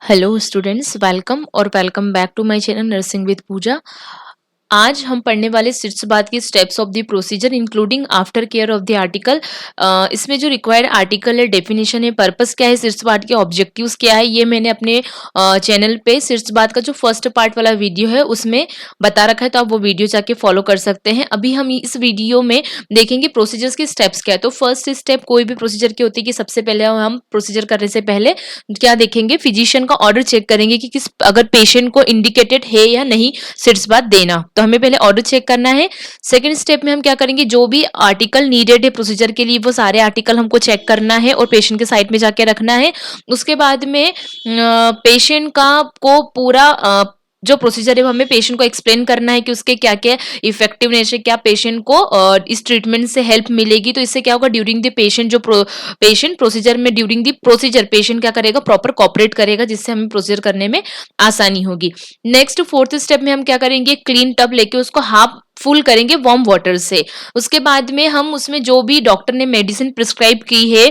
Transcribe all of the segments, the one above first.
Hello students, welcome और welcome back to my channel nursing with Pooja. आज हम पढ़ने वाले सिट्स बात की steps of the procedure including after care of the article. इसमें जो रिक्वायर्ड आर्टिकल है, डेफिनेशन है, पर्पस क्या है, सिट्स बात के ऑब्जेक्टिव्स क्या है, ये मैंने अपने चैनल पे सिट्स बात का जो फर्स्ट पार्ट वाला वीडियो है उसमें बता रखा है, तो आप वो वीडियो जाके फॉलो कर सकते हैं। अभी हम इस वीडियो में देखेंगे प्रोसीजर्स के स्टेप्स क्या है। तो फर्स्ट स्टेप कोई भी प्रोसीजर की होती है कि सबसे पहले हम प्रोसीजर करने से पहले क्या देखेंगे, फिजिशियन का ऑर्डर चेक करेंगे कि किस अगर पेशेंट को इंडिकेटेड है या नहीं सिट्स बात देना, तो हमें पहले ऑर्डर चेक करना है। सेकंड स्टेप में हम क्या करेंगे, जो भी आर्टिकल नीडेड है प्रोसीजर के लिए वो सारे आर्टिकल हमको चेक करना है और पेशेंट के साइड में जाके रखना है। उसके बाद में पेशेंट का को पूरा जो प्रोसीजर है वो हमें पेशेंट को एक्सप्लेन करना है कि उसके क्या क्या इफेक्टिवनेस है, क्या पेशेंट को इस ट्रीटमेंट से हेल्प मिलेगी। तो इससे क्या होगा, ड्यूरिंग द पेशेंट जो पेशेंट प्रोसीजर में ड्यूरिंग द प्रोसीजर पेशेंट क्या करेगा, प्रॉपर कॉपरेट करेगा, जिससे हमें प्रोसीजर करने में आसानी होगी। नेक्स्ट फोर्थ स्टेप में हम क्या करेंगे, क्लीन टब लेके उसको हाफ फुल करेंगे वार्म वाटर से। उसके बाद में हम उसमें जो भी डॉक्टर ने मेडिसिन प्रिस्क्राइब की है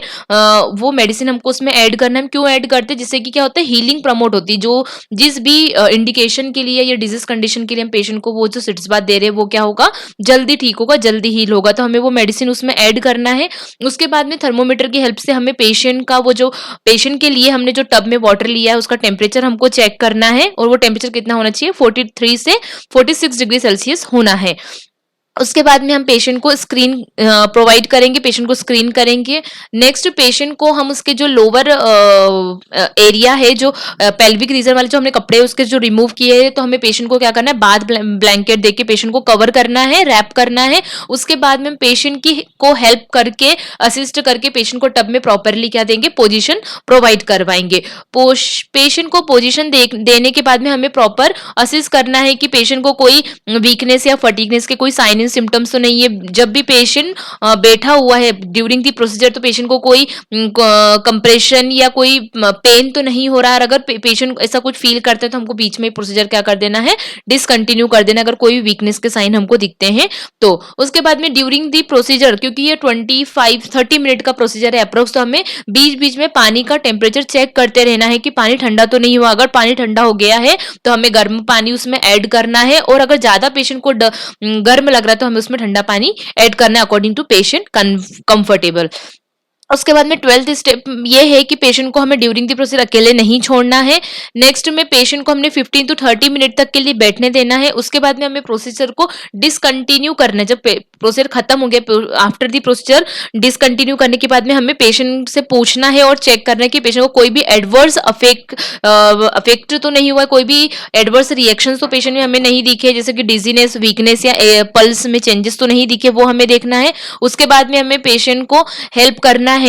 वो मेडिसिन हमको उसमें ऐड करना है। हम क्यों ऐड करते हैं, जिससे कि क्या होता है, हीलिंग प्रमोट होती है। जो जिस भी इंडिकेशन के लिए या डिजीज कंडीशन के लिए हम पेशेंट को वो जो सिट्स बात दे रहे हैं वो क्या होगा, जल्दी ठीक होगा, जल्दी हील होगा। तो हमें वो मेडिसिन उसमें ऐड करना है। उसके बाद में थर्मोमीटर की हेल्प से हमें पेशेंट का वो जो पेशेंट के लिए हमने जो टब में वाटर लिया है उसका टेम्परेचर हमको चेक करना है, और वो टेम्परेचर कितना होना चाहिए, 43 से 46 डिग्री सेल्सियस होना है। उसके बाद में हम पेशेंट को स्क्रीन प्रोवाइड करेंगे, पेशेंट को स्क्रीन करेंगे। नेक्स्ट पेशेंट को हम उसके जो लोअर एरिया है, जो पेल्विक रीजन वाले जो हमने कपड़े उसके जो रिमूव किए हैं, तो हमें पेशेंट को क्या करना है, बाथ ब्लैंकेट देके पेशेंट को कवर करना है, रैप करना है। उसके बाद में पेशेंट की को हेल्प करके असिस्ट करके पेशेंट को टब में प्रॉपरली क्या देंगे, पोजिशन प्रोवाइड करवाएंगे। पेशेंट को पोजिशन देने के बाद में हमें प्रॉपर असिस्ट करना है कि पेशेंट को कोई वीकनेस या फटीगनेस के कोई साइन सिम्टम्स तो नहीं है। जब भी पेशेंट बैठा हुआ है ड्यूरिंग द प्रोसीजर, तो पेशेंट को कोई कंप्रेशन या कोई पेन तो नहीं हो रहा है। अगर पेशेंट ऐसा कुछ फील करता है तो हमको बीच में प्रोसीजर क्या कर देना है, डिसकंटिन्यू कर देना, अगर कोई वीकनेस के साइन हमको दिखते हैं तो। उसके बाद में ड्यूरिंग द प्रोसीजर, क्योंकि ये 25-30 मिनट का प्रोसीजर है अप्रोक्स, तो हमें बीच बीच में पानी का टेम्परेचर चेक करते रहना है कि पानी ठंडा तो नहीं हुआ। अगर पानी ठंडा हो गया है तो हमें गर्म पानी उसमें ऐड करना है, और अगर ज्यादा पेशेंट को गर्म लग रहा है तो हमें उसमें ठंडा पानी ऐड करना है अकॉर्डिंग टू पेशेंट कंफर्टेबल। उसके बाद में 12th स्टेप ये है कि पेशेंट को हमें ड्यूरिंग द प्रोसीजर अकेले नहीं छोड़ना है। नेक्स्ट में पेशेंट को हमने 15 to 30 मिनट तक के लिए बैठने देना है। उसके बाद में हमें प्रोसीजर को डिसकंटिन्यू करना है। जब प्रोसीजर खत्म हो गया, आफ्टर द प्रोसीजर डिसकंटिन्यू करने के बाद में हमें पेशेंट से पूछना है और चेक करना है कि पेशेंट को कोई भी एडवर्स अफेक्ट तो नहीं हुआ, कोई भी एडवर्स रिएक्शन तो पेशेंट में हमें नहीं दिखे, जैसे कि डिजीनेस, वीकनेस या पल्स में चेंजेस तो नहीं दिखे, वो हमें देखना है। उसके बाद में हमें पेशेंट को हेल्प करना है।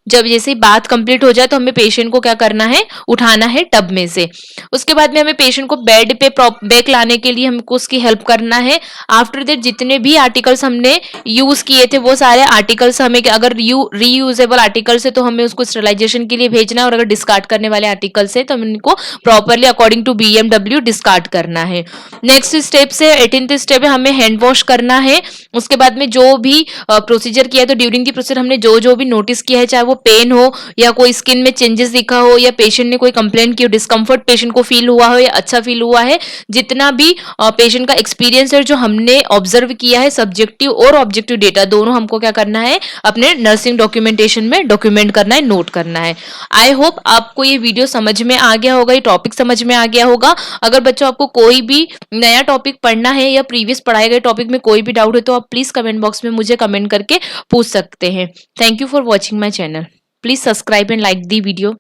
जब जैसे बात कंप्लीट हो जाए तो हमें पेशेंट को क्या करना है, उठाना है टब में से। उसके बाद में हमें पेशेंट को बेड पे बैक लाने के लिए हमको उसकी हेल्प करना है। आफ्टर दैट जितने भी आर्टिकल्स हमने यूज किए थे वो सारे आर्टिकल्स हमें, अगर रीयूजेबल आर्टिकल्स है तो हमें उसको स्टरलाइजेशन के लिए भेजना है, और अगर डिस्कार्ड करने वाले आर्टिकल्स है तो हमें इनको properly according to BMW discard करना है। नेक्स्ट स्टेप से 18th स्टेप है, हमें हैंड वॉश करना है। उसके बाद में जो भी प्रोसीजर किया है, तो ड्यूरिंग दी प्रोसीजर हमने जो जो भी नोटिस किया है, चाहे वो पेन हो या कोई स्किन में चेंजेस दिखा हो या पेशेंट ने कोई कंप्लेंट की हो, डिस्कम्फर्ट पेशेंट को फील हुआ हो या अच्छा फील हुआ है, जितना भी पेशेंट का एक्सपीरियंस है जो हमने ऑब्जर्व किया है, सब्जेक्टिव और ऑब्जेक्टिव डेटा दोनों हमको क्या करना है, अपने नर्सिंग डॉक्यूमेंटेशन में डॉक्यूमेंट करना है, नोट करना है। आई होप आपको ये वीडियो समझ में आ गया होगा, ये टॉपिक समझ में आ गया होगा। अगर बच्चों आपको कोई भी नया टॉपिक पढ़ना है या प्रीवियस पढ़ाए गए टॉपिक में कोई भी डाउट है तो आप प्लीज कमेंट बॉक्स में मुझे कमेंट करके पूछ सकते हैं। Thank you for watching my channel. Please subscribe and like the video.